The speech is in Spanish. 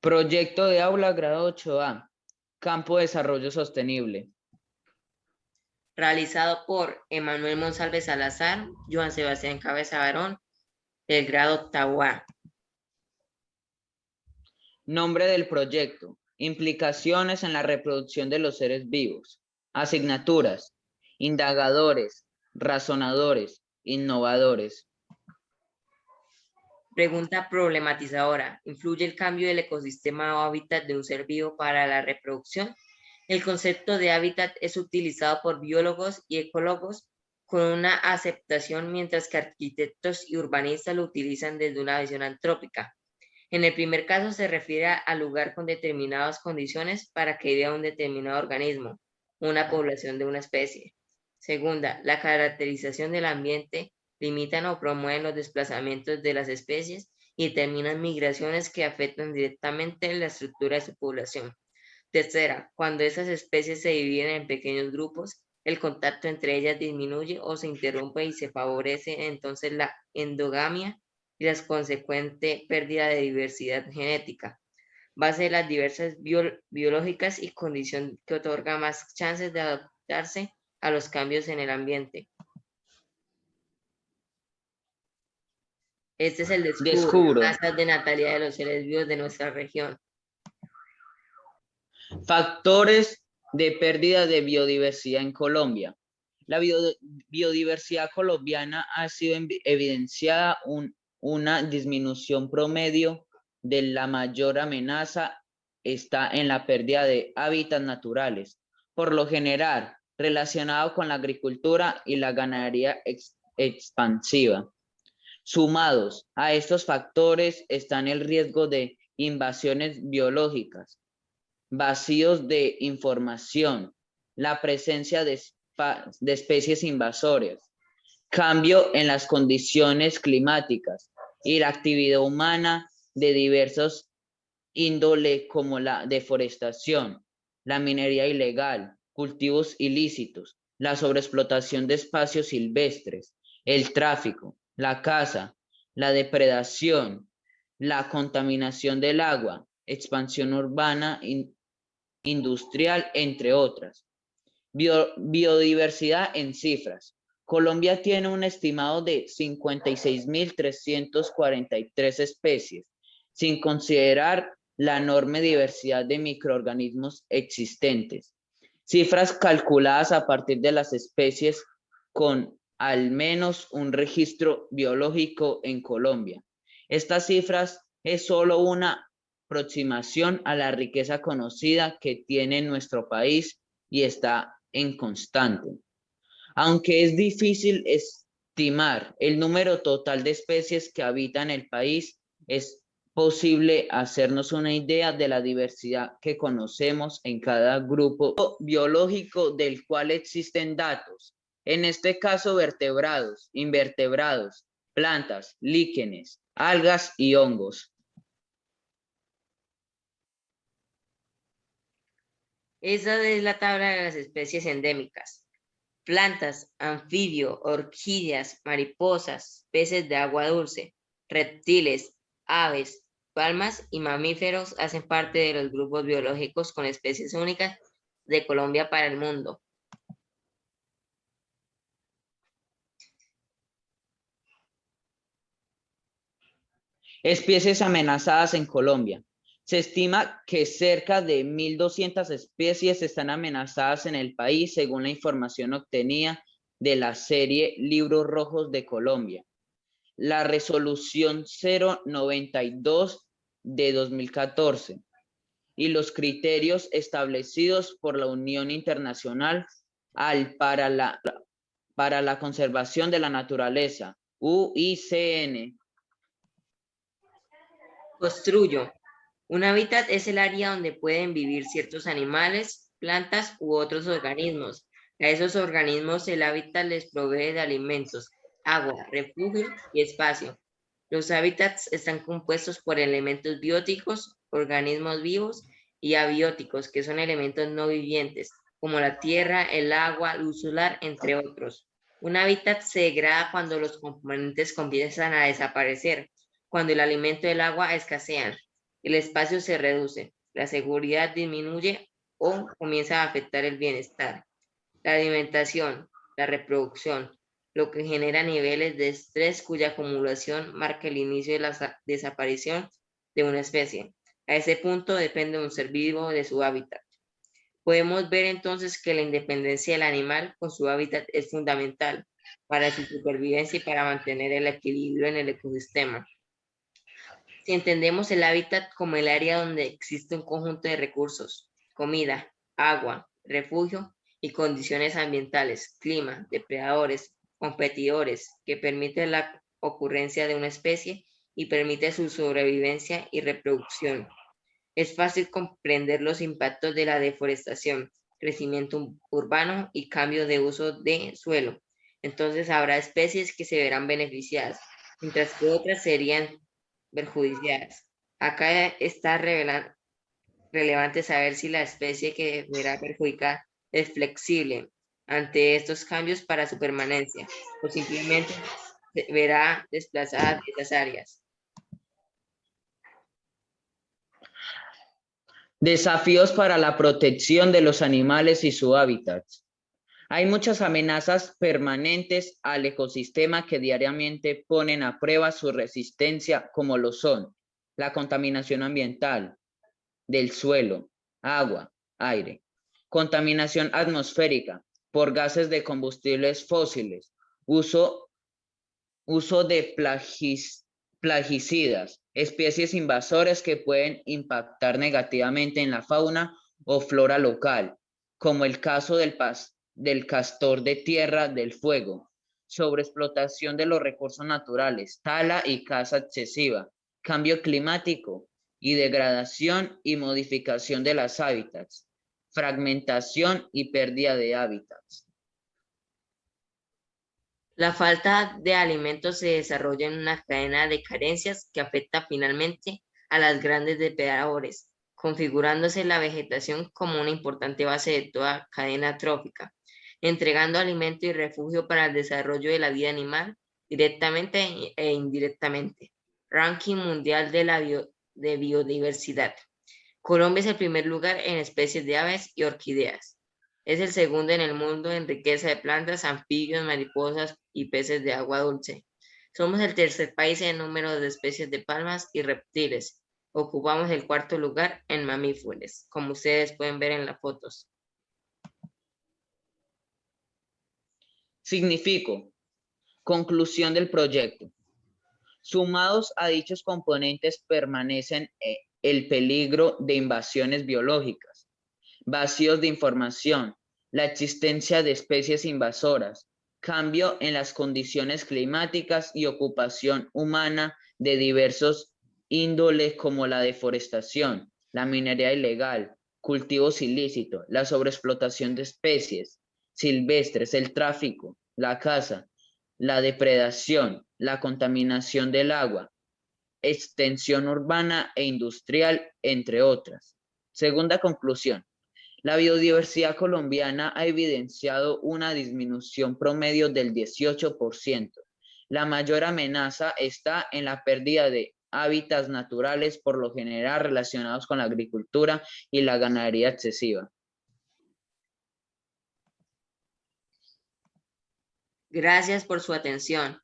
Proyecto de aula grado 8A, Campo de Desarrollo Sostenible. Realizado por Emanuel Monsalve Salazar, Joan Sebastián Cabeza Barón, del grado 8A. Nombre del proyecto. Implicaciones en la reproducción de los seres vivos. Asignaturas. Indagadores, razonadores, innovadores. Pregunta problematizadora. ¿Influye el cambio del ecosistema o hábitat de un ser vivo para la reproducción? El concepto de hábitat es utilizado por biólogos y ecólogos con una aceptación, mientras que arquitectos y urbanistas lo utilizan desde una visión antrópica. En el primer caso se refiere al lugar con determinadas condiciones para que viva un determinado organismo, una población de una especie. Segunda, la caracterización del ambiente limitan o promueven los desplazamientos de las especies y determinan migraciones que afectan directamente la estructura de su población. Tercera, cuando estas especies se dividen en pequeños grupos, el contacto entre ellas disminuye o se interrumpe y se favorece entonces la endogamia y la consecuente pérdida de diversidad genética, base de las diversas biológicas y condición que otorga más chances de adaptarse a los cambios en el ambiente. Este es el Descubro. tasas de natalidad de los seres vivos de nuestra región. Factores de pérdida de biodiversidad en Colombia. La biodiversidad colombiana ha sido evidenciada una disminución promedio de la mayor amenaza está en la pérdida de hábitats naturales, por lo general relacionado con la agricultura y la ganadería expansiva. Sumados a estos factores están el riesgo de invasiones biológicas, vacíos de información, la presencia de especies invasoras, cambio en las condiciones climáticas y la actividad humana de diversos índole como la deforestación, la minería ilegal, cultivos ilícitos, la sobreexplotación de espacios silvestres, el tráfico, la caza, la depredación, la contaminación del agua, expansión urbana, industrial, entre otras. Biodiversidad en cifras. Colombia tiene un estimado de 56.343 especies, sin considerar la enorme diversidad de microorganismos existentes. Cifras calculadas a partir de las especies con al menos un registro biológico en Colombia. Estas cifras es solo una aproximación a la riqueza conocida que tiene nuestro país y está en constante. Aunque es difícil estimar el número total de especies que habitan el país, es posible hacernos una idea de la diversidad que conocemos en cada grupo biológico del cual existen datos. En este caso, vertebrados, invertebrados, plantas, líquenes, algas y hongos. Esa es la tabla de las especies endémicas. Plantas, anfibios, orquídeas, mariposas, peces de agua dulce, reptiles, aves, palmas y mamíferos hacen parte de los grupos biológicos con especies únicas de Colombia para el mundo. Especies amenazadas en Colombia. Se estima que cerca de 1.200 especies están amenazadas en el país, según la información obtenida de la serie Libros Rojos de Colombia. La resolución 092 de 2014 y los criterios establecidos por la Unión Internacional para la Conservación de la Naturaleza, UICN. Construyo. Un hábitat es el área donde pueden vivir ciertos animales, plantas u otros organismos. A esos organismos el hábitat les provee de alimentos, agua, refugio y espacio. Los hábitats están compuestos por elementos bióticos, organismos vivos, y abióticos, que son elementos no vivientes, como la tierra, el agua, luz solar, entre otros. Un hábitat se degrada cuando los componentes comienzan a desaparecer, cuando el alimento y el agua escasean. el espacio se reduce, la seguridad disminuye o comienza a afectar el bienestar. La alimentación, la reproducción, lo que genera niveles de estrés cuya acumulación marca el inicio de la desaparición de una especie. A ese punto depende un ser vivo de su hábitat. Podemos ver entonces que la independencia del animal con su hábitat es fundamental para su supervivencia y para mantener el equilibrio en el ecosistema. Si entendemos el hábitat como el área donde existe un conjunto de recursos, comida, agua, refugio y condiciones ambientales, clima, depredadores, competidores, que permiten la ocurrencia de una especie y permite su sobrevivencia y reproducción. Es fácil comprender los impactos de la deforestación, crecimiento urbano y cambio de uso de suelo. Entonces habrá especies que se verán beneficiadas, mientras que otras serían perjudiciadas. Acá está relevante saber si la especie que verá perjudicada es flexible ante estos cambios para su permanencia o simplemente se verá desplazada de esas áreas. Desafíos para la protección de los animales y su hábitat. Hay muchas amenazas permanentes al ecosistema que diariamente ponen a prueba su resistencia, como lo son la contaminación ambiental del suelo, agua, aire, contaminación atmosférica por gases de combustibles fósiles, uso de plaguicidas, especies invasoras que pueden impactar negativamente en la fauna o flora local, como el caso del castor de tierra del fuego, sobreexplotación de los recursos naturales, tala y caza excesiva, cambio climático y degradación y modificación de los hábitats, fragmentación y pérdida de hábitats. La falta de alimentos se desarrolla en una cadena de carencias que afecta finalmente a las grandes depredadores, configurándose la vegetación como una importante base de toda cadena trófica, entregando alimento y refugio para el desarrollo de la vida animal directamente e indirectamente. Ranking mundial de biodiversidad. Colombia es el primer lugar en especies de aves y orquídeas. Es el segundo en el mundo en riqueza de plantas, anfibios, mariposas y peces de agua dulce. Somos el tercer país en número de especies de palmas y reptiles. Ocupamos el cuarto lugar en mamíferos, como ustedes pueden ver en las fotos. Significo. Conclusión del proyecto. Sumados a dichos componentes permanecen el peligro de invasiones biológicas, vacíos de información, la existencia de especies invasoras, cambio en las condiciones climáticas y ocupación humana de diversos índoles como la deforestación, la minería ilegal, cultivos ilícitos, la sobreexplotación de especies silvestres, el tráfico, la caza, la depredación, la contaminación del agua, extensión urbana e industrial, entre otras. Segunda conclusión. La biodiversidad colombiana ha evidenciado una disminución promedio del 18%. La mayor amenaza está en la pérdida de hábitats naturales, por lo general relacionados con la agricultura y la ganadería excesiva. Gracias por su atención.